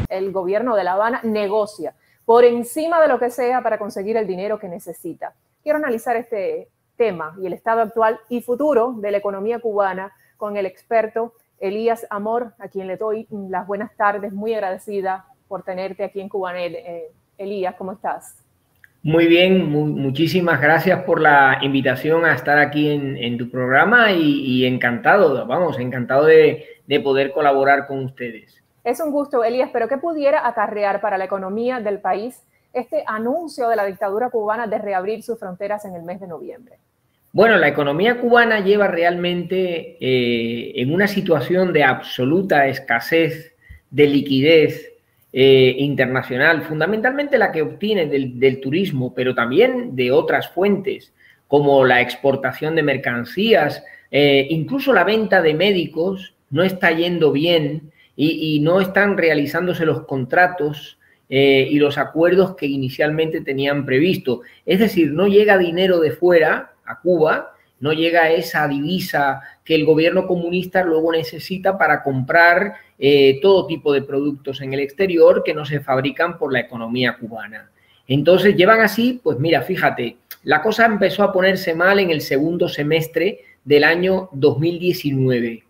el gobierno de La Habana negocia por encima de lo que sea para conseguir el dinero que necesita. Quiero analizar este tema y el estado actual y futuro de la economía cubana con el experto Elías Amor, a quien le doy las buenas tardes, muy agradecida por tenerte aquí en Cubanet. Elías, ¿cómo estás? Muy bien, muchísimas gracias por la invitación a estar aquí en tu programa y encantado, vamos, encantado de poder colaborar con ustedes. Es un gusto, Elías, pero ¿qué pudiera acarrear para la economía del país este anuncio de la dictadura cubana de reabrir sus fronteras en el mes de noviembre? Bueno, la economía cubana lleva realmente en una situación de absoluta escasez de liquidez internacional, fundamentalmente la que obtiene del turismo, pero también de otras fuentes, como la exportación de mercancías, incluso la venta de médicos no está yendo bien y no están realizándose los contratos y los acuerdos que inicialmente tenían previsto. Es decir, no llega dinero de fuera a Cuba, no llega esa divisa que el gobierno comunista luego necesita para comprar todo tipo de productos en el exterior que no se fabrican por la economía cubana. Entonces llevan así, pues mira, fíjate, la cosa empezó a ponerse mal en el segundo semestre del año 2019.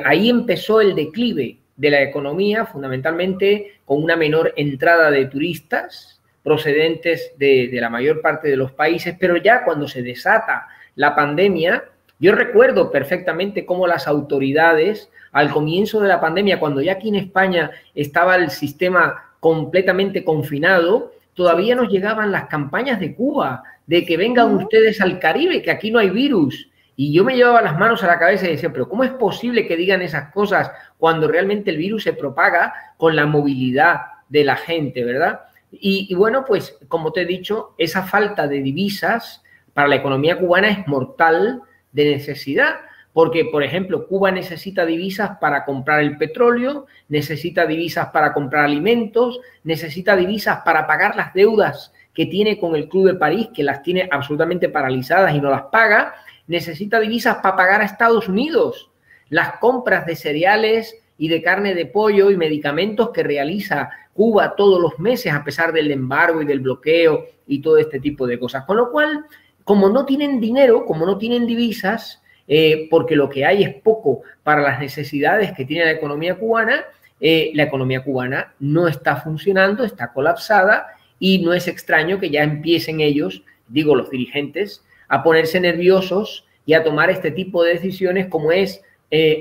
Ahí empezó el declive de la economía, fundamentalmente con una menor entrada de turistas procedentes de la mayor parte de los países, pero ya cuando se desata la pandemia, yo recuerdo perfectamente cómo las autoridades, al comienzo de la pandemia, cuando ya aquí en España estaba el sistema completamente confinado, todavía nos llegaban las campañas de Cuba, de que vengan ustedes al Caribe, que aquí no hay virus. Y yo me llevaba las manos a la cabeza y decía, pero ¿cómo es posible que digan esas cosas cuando realmente el virus se propaga con la movilidad de la gente, ¿verdad? Y bueno, pues como te he dicho, esa falta de divisas para la economía cubana es mortal de necesidad, porque, por ejemplo, Cuba necesita divisas para comprar el petróleo, necesita divisas para comprar alimentos, necesita divisas para pagar las deudas que tiene con el Club de París, que las tiene absolutamente paralizadas y no las paga, necesita divisas para pagar a Estados Unidos las compras de cereales y de carne de pollo y medicamentos que realiza Cuba todos los meses a pesar del embargo y del bloqueo y todo este tipo de cosas. Con lo cual, como no tienen dinero, como no tienen divisas, porque lo que hay es poco para las necesidades que tiene la economía cubana no está funcionando, está colapsada y no es extraño que ya empiecen ellos, digo los dirigentes, a ponerse nerviosos y a tomar este tipo de decisiones como es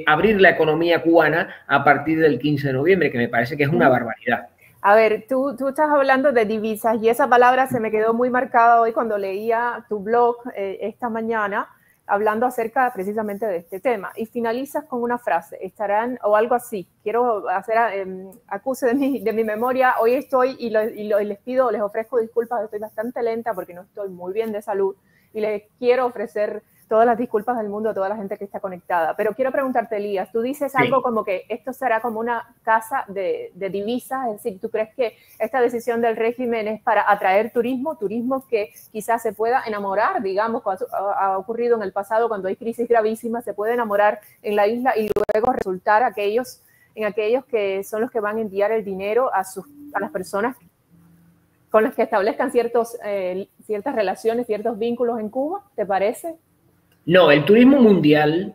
abrir la economía cubana a partir del 15 de noviembre, que me parece que es una barbaridad. A ver, tú estás hablando de divisas y esa palabra se me quedó muy marcada hoy cuando leía tu blog esta mañana, hablando acerca precisamente de este tema. Y finalizas con una frase, estarán, o algo así, quiero hacer acuse de mi memoria, hoy estoy y les pido, les ofrezco disculpas, estoy bastante lenta porque no estoy muy bien de salud y les quiero ofrecer todas las disculpas del mundo a toda la gente que está conectada. Pero quiero preguntarte, Elías, tú dices algo como que esto será como una casa de divisas, es decir, ¿tú crees que esta decisión del régimen es para atraer turismo que quizás se pueda enamorar, digamos, como ha ocurrido en el pasado cuando hay crisis gravísimas, se puede enamorar en la isla y luego resultar en aquellos que son los que van a enviar el dinero a las personas con las que establezcan ciertas relaciones, ciertos vínculos en Cuba? ¿Te parece? No, el turismo mundial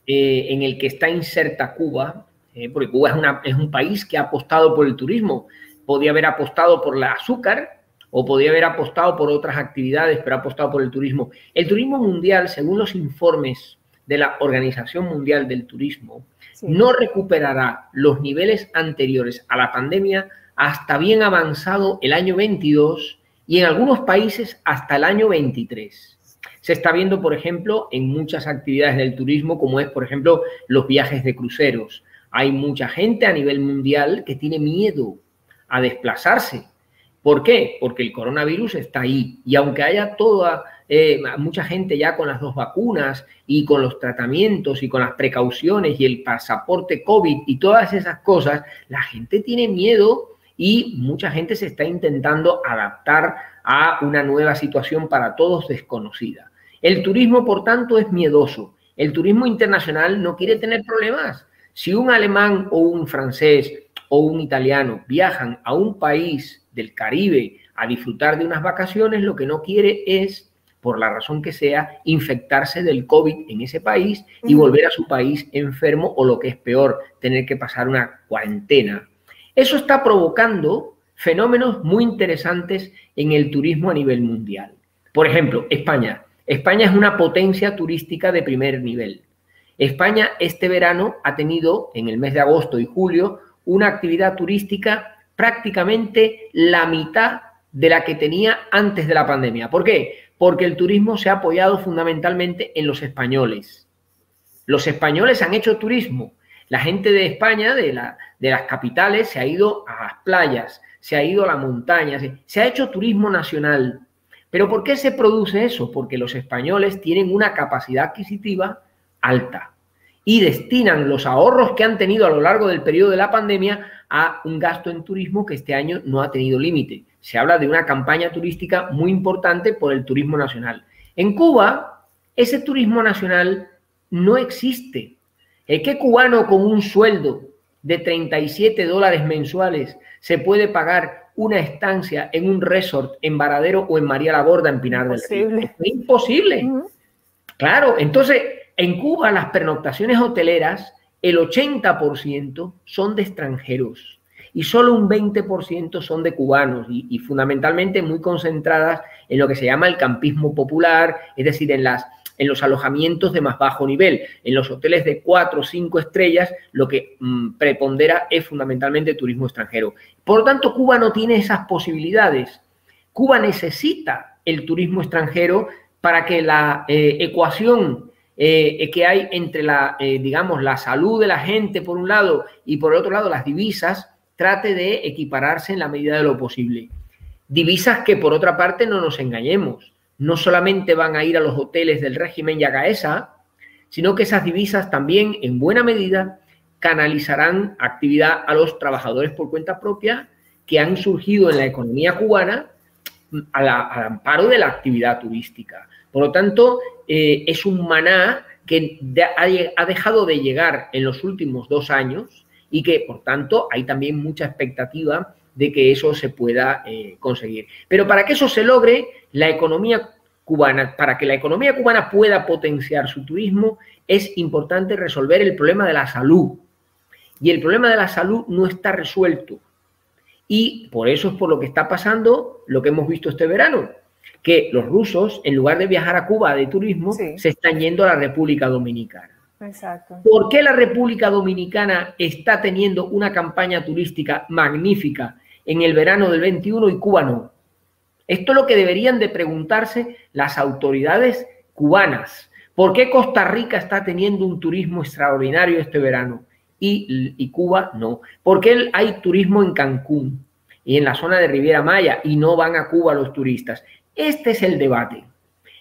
en el que está inserta Cuba, porque Cuba es un país que ha apostado por el turismo, podía haber apostado por el azúcar o podía haber apostado por otras actividades, pero ha apostado por el turismo. El turismo mundial, según los informes de la Organización Mundial del Turismo, no recuperará los niveles anteriores a la pandemia hasta bien avanzado el año 22 y en algunos países hasta el año 23. Se está viendo, por ejemplo, en muchas actividades del turismo, como es, por ejemplo, los viajes de cruceros. Hay mucha gente a nivel mundial que tiene miedo a desplazarse. ¿Por qué? Porque el coronavirus está ahí. Y aunque haya mucha gente ya con las 2 vacunas y con los tratamientos y con las precauciones y el pasaporte COVID y todas esas cosas, la gente tiene miedo y mucha gente se está intentando adaptar a una nueva situación para todos desconocida. El turismo, por tanto, es miedoso. El turismo internacional no quiere tener problemas. Si un alemán o un francés o un italiano viajan a un país del Caribe a disfrutar de unas vacaciones, lo que no quiere es, por la razón que sea, infectarse del COVID en ese país y volver a su país enfermo o, lo que es peor, tener que pasar una cuarentena. Eso está provocando fenómenos muy interesantes en el turismo a nivel mundial. Por ejemplo, España. España es una potencia turística de primer nivel. España este verano ha tenido, en el mes de agosto y julio, una actividad turística prácticamente la mitad de la que tenía antes de la pandemia. ¿Por qué? Porque el turismo se ha apoyado fundamentalmente en los españoles. Los españoles han hecho turismo. La gente de España, de las capitales, se ha ido a las playas, se ha ido a la montaña, se ha hecho turismo nacional. ¿Pero por qué se produce eso? Porque los españoles tienen una capacidad adquisitiva alta y destinan los ahorros que han tenido a lo largo del periodo de la pandemia a un gasto en turismo que este año no ha tenido límite. Se habla de una campaña turística muy importante por el turismo nacional. En Cuba, ese turismo nacional no existe. ¿Qué cubano con un sueldo de $37 mensuales se puede pagar una estancia en un resort en Varadero o en María la Gorda, en Pinar del Río? Es imposible. Claro, entonces, en Cuba las pernoctaciones hoteleras, el 80% son de extranjeros y solo un 20% son de cubanos y fundamentalmente muy concentradas en lo que se llama el campismo popular, es decir, en los alojamientos de más bajo nivel. En los hoteles de 4 o 5 estrellas lo que prepondera es fundamentalmente turismo extranjero. Por lo tanto, Cuba no tiene esas posibilidades. Cuba necesita el turismo extranjero para que la ecuación que hay entre digamos, la salud de la gente por un lado y por el otro lado las divisas trate de equipararse en la medida de lo posible. Divisas que, por otra parte, no nos engañemos, no solamente van a ir a los hoteles del régimen Yagaesa, sino que esas divisas también, en buena medida, canalizarán actividad a los trabajadores por cuenta propia que han surgido en la economía cubana al amparo de la actividad turística. Por lo tanto, es un maná que ha dejado de llegar en los últimos 2 años y que, por tanto, hay también mucha expectativa de que eso se pueda conseguir. Pero para que eso se logre, la economía cubana, para que la economía cubana pueda potenciar su turismo, es importante resolver el problema de la salud. Y el problema de la salud no está resuelto. Y por eso es por lo que está pasando lo que hemos visto este verano, que los rusos, en lugar de viajar a Cuba de turismo, se están yendo a la República Dominicana. Exacto. ¿Por qué la República Dominicana está teniendo una campaña turística magnífica en el verano del 21 y Cuba no? Esto es lo que deberían de preguntarse las autoridades cubanas. ¿Por qué Costa Rica está teniendo un turismo extraordinario este verano y Cuba no? ¿Por qué hay turismo en Cancún y en la zona de Riviera Maya y no van a Cuba los turistas? Este es el debate.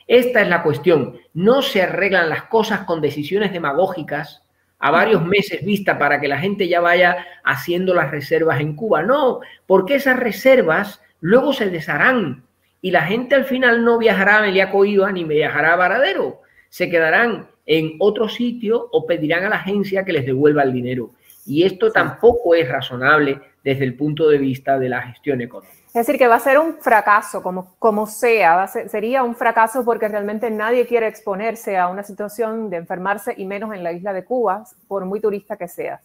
Esta es la cuestión. No se arreglan las cosas con decisiones demagógicas a varios meses vista para que la gente ya vaya haciendo las reservas en Cuba. No, porque esas reservas luego se desharán y la gente al final no viajará a Meliaco-Iba ni viajará a Varadero. Se quedarán en otro sitio o pedirán a la agencia que les devuelva el dinero. Y esto tampoco es razonable desde el punto de vista de la gestión económica. Es decir, que va a ser un fracaso, como sea, sería un fracaso porque realmente nadie quiere exponerse a una situación de enfermarse y menos en la isla de Cuba, por muy turista que seas.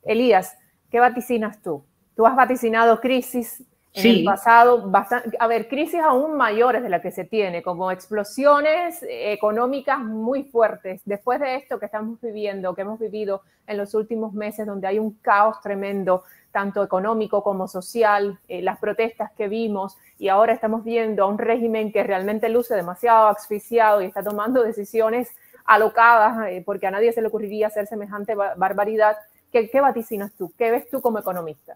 Elías, ¿qué vaticinas tú? Tú has vaticinado crisis en el pasado, crisis aún mayores de las que se tiene, como explosiones económicas muy fuertes. Después de esto que estamos viviendo, que hemos vivido en los últimos meses, donde hay un caos tremendo, tanto económico como social, las protestas que vimos, y ahora estamos viendo a un régimen que realmente luce demasiado asfixiado y está tomando decisiones alocadas, porque a nadie se le ocurriría hacer semejante barbaridad. ¿Qué vaticinas tú? ¿Qué ves tú como economista?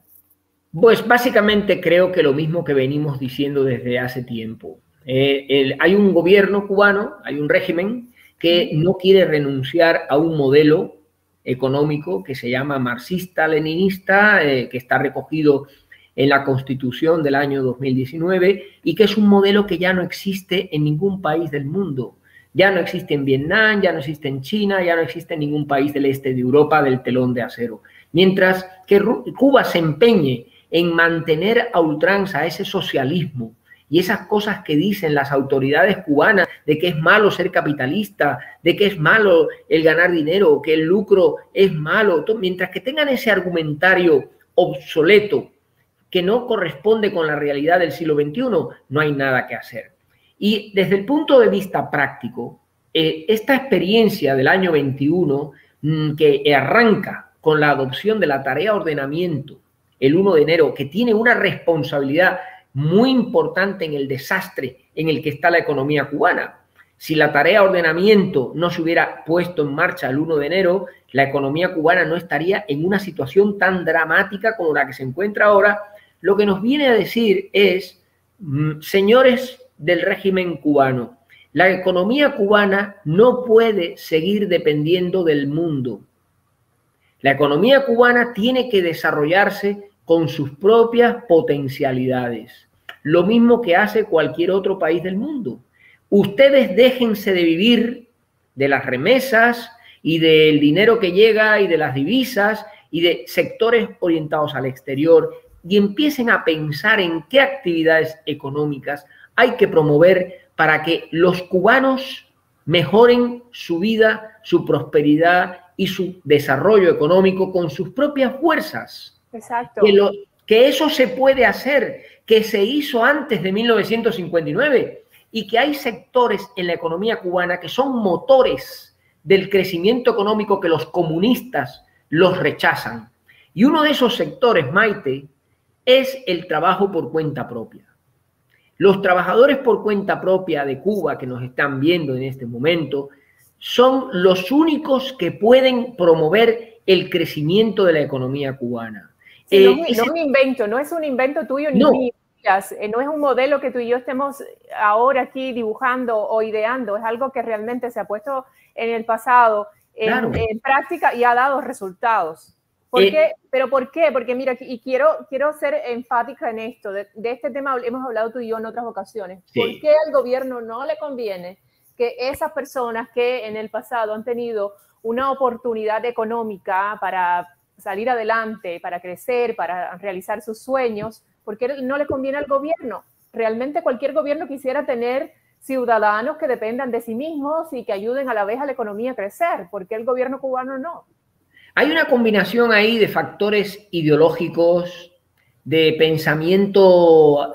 Pues básicamente creo que lo mismo que venimos diciendo desde hace tiempo. Hay un gobierno cubano, hay un régimen que no quiere renunciar a un modelo económico que se llama marxista-leninista, que está recogido en la Constitución del año 2019 y que es un modelo que ya no existe en ningún país del mundo. Ya no existe en Vietnam, ya no existe en China, ya no existe en ningún país del este de Europa del telón de acero. Mientras que Cuba se empeñe en mantener a ultranza ese socialismo y esas cosas que dicen las autoridades cubanas de que es malo ser capitalista, de que es malo el ganar dinero, que el lucro es malo, mientras que tengan ese argumentario obsoleto que no corresponde con la realidad del siglo XXI, no hay nada que hacer. Y desde el punto de vista práctico, esta experiencia del año 21 que arranca con la adopción de la tarea ordenamiento el 1 de enero, que tiene una responsabilidad muy importante en el desastre en el que está la economía cubana. Si la tarea ordenamiento no se hubiera puesto en marcha el 1 de enero, la economía cubana no estaría en una situación tan dramática como la que se encuentra ahora. Lo que nos viene a decir es, señores del régimen cubano, la economía cubana no puede seguir dependiendo del mundo. La economía cubana tiene que desarrollarse con sus propias potencialidades, lo mismo que hace cualquier otro país del mundo. Ustedes déjense de vivir de las remesas y del dinero que llega y de las divisas y de sectores orientados al exterior y empiecen a pensar en qué actividades económicas hay que promover para que los cubanos mejoren su vida, su prosperidad y su desarrollo económico con sus propias fuerzas. Exacto. Que eso se puede hacer, que se hizo antes de 1959 y que hay sectores en la economía cubana que son motores del crecimiento económico que los comunistas los rechazan. Y uno de esos sectores, Maite, es el trabajo por cuenta propia. Los trabajadores por cuenta propia de Cuba que nos están viendo en este momento son los únicos que pueden promover el crecimiento de la economía cubana. Sí, no es un invento, no es un invento tuyo ni mío. No es un modelo que tú y yo estemos ahora aquí dibujando o ideando, es algo que realmente se ha puesto en el pasado en práctica y ha dado resultados. ¿Pero por qué? Porque mira, y quiero ser enfática en esto, de este tema hemos hablado tú y yo en otras ocasiones. Sí. ¿Por qué al gobierno no le conviene que esas personas que en el pasado han tenido una oportunidad económica para salir adelante, para crecer, para realizar sus sueños, ¿por qué no le conviene al gobierno? Realmente cualquier gobierno quisiera tener ciudadanos que dependan de sí mismos y que ayuden a la vez a la economía a crecer. ¿Por qué el gobierno cubano no? Hay una combinación ahí de factores ideológicos, de pensamiento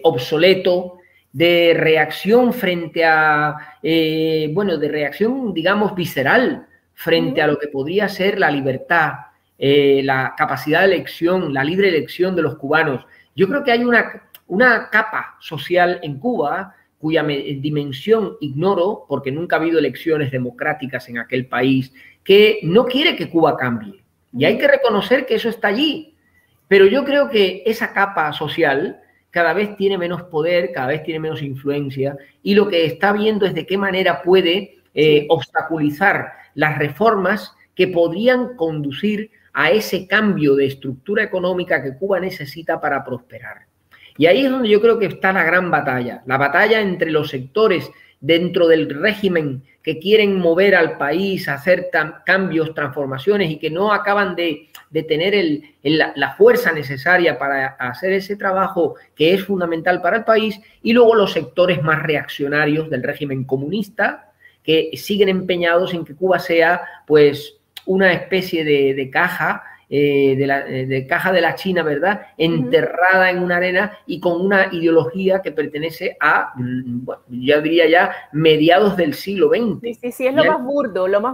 obsoleto, de reacción frente a, de reacción, digamos, visceral frente a lo que podría ser la libertad, la capacidad de elección, la libre elección de los cubanos. Yo creo que hay una capa social en Cuba cuya dimensión ignoro, porque nunca ha habido elecciones democráticas en aquel país, que no quiere que Cuba cambie. Y hay que reconocer que eso está allí. Pero yo creo que esa capa social cada vez tiene menos poder, cada vez tiene menos influencia, y lo que está viendo es de qué manera puede obstaculizar las reformas que podrían conducir a ese cambio de estructura económica que Cuba necesita para prosperar. Y ahí es donde yo creo que está la gran batalla, la batalla entre los sectores dentro del régimen que quieren mover al país, hacer cambios, transformaciones y que no acaban de tener la fuerza necesaria para hacer ese trabajo que es fundamental para el país, y luego los sectores más reaccionarios del régimen comunista que siguen empeñados en que Cuba sea pues una especie de caja, caja de la China, ¿verdad? Enterrada en una arena y con una ideología que pertenece a, bueno, yo diría ya, mediados del siglo XX. Sí, es lo más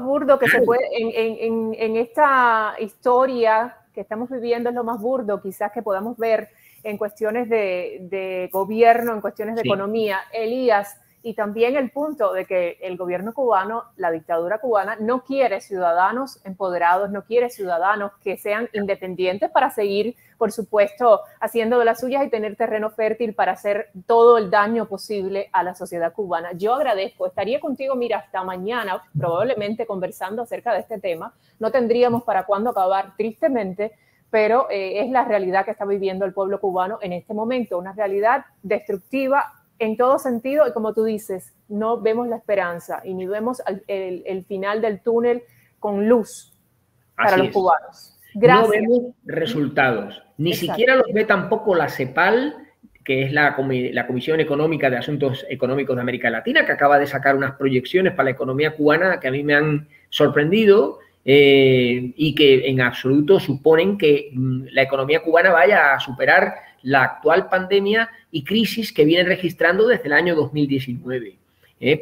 burdo que se puede, en esta historia que estamos viviendo, es lo más burdo quizás que podamos ver en cuestiones de gobierno, en cuestiones de economía. Elías, y también el punto de que el gobierno cubano, la dictadura cubana, no quiere ciudadanos empoderados, no quiere ciudadanos que sean independientes para seguir, por supuesto, haciendo de las suyas y tener terreno fértil para hacer todo el daño posible a la sociedad cubana. Yo agradezco, estaría contigo, mira, hasta mañana, probablemente conversando acerca de este tema. No tendríamos para cuándo acabar, tristemente, pero es la realidad que está viviendo el pueblo cubano en este momento, una realidad destructiva en todo sentido, y como tú dices, no vemos la esperanza y ni vemos el final del túnel con luz para los cubanos. no vemos resultados. Ni siquiera los ve tampoco la CEPAL, que es la Comisión Económica de Asuntos Económicos de América Latina, que acaba de sacar unas proyecciones para la economía cubana que a mí me han sorprendido y que en absoluto suponen que la economía cubana vaya a superar la actual pandemia y crisis que viene registrando desde el año 2019.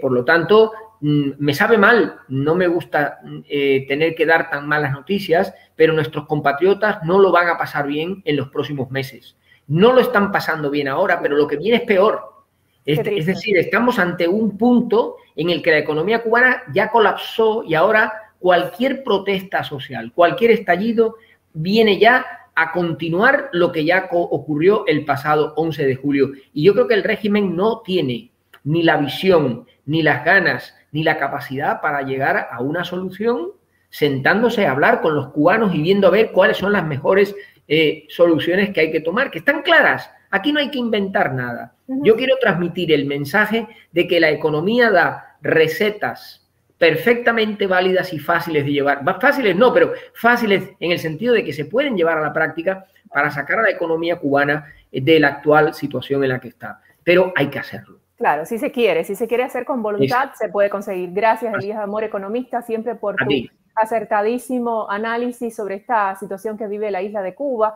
Por lo tanto, me sabe mal, no me gusta tener que dar tan malas noticias, pero nuestros compatriotas no lo van a pasar bien en los próximos meses. No lo están pasando bien ahora, pero lo que viene es peor. Es decir, estamos ante un punto en el que la economía cubana ya colapsó y ahora cualquier protesta social, cualquier estallido, viene ya a continuar lo que ya ocurrió el pasado 11 de julio. Y yo creo que el régimen no tiene ni la visión, ni las ganas, ni la capacidad para llegar a una solución sentándose a hablar con los cubanos y viendo a ver cuáles son las mejores soluciones que hay que tomar, que están claras. Aquí no hay que inventar nada. Yo quiero transmitir el mensaje de que la economía da recetas perfectamente válidas y fáciles de llevar. Fáciles no, pero fáciles en el sentido de que se pueden llevar a la práctica para sacar a la economía cubana de la actual situación en la que está. Pero hay que hacerlo. Claro, si se quiere hacer con voluntad, se puede conseguir. Gracias, Elías Amor, economista, siempre por tu acertadísimo análisis sobre esta situación que vive la isla de Cuba.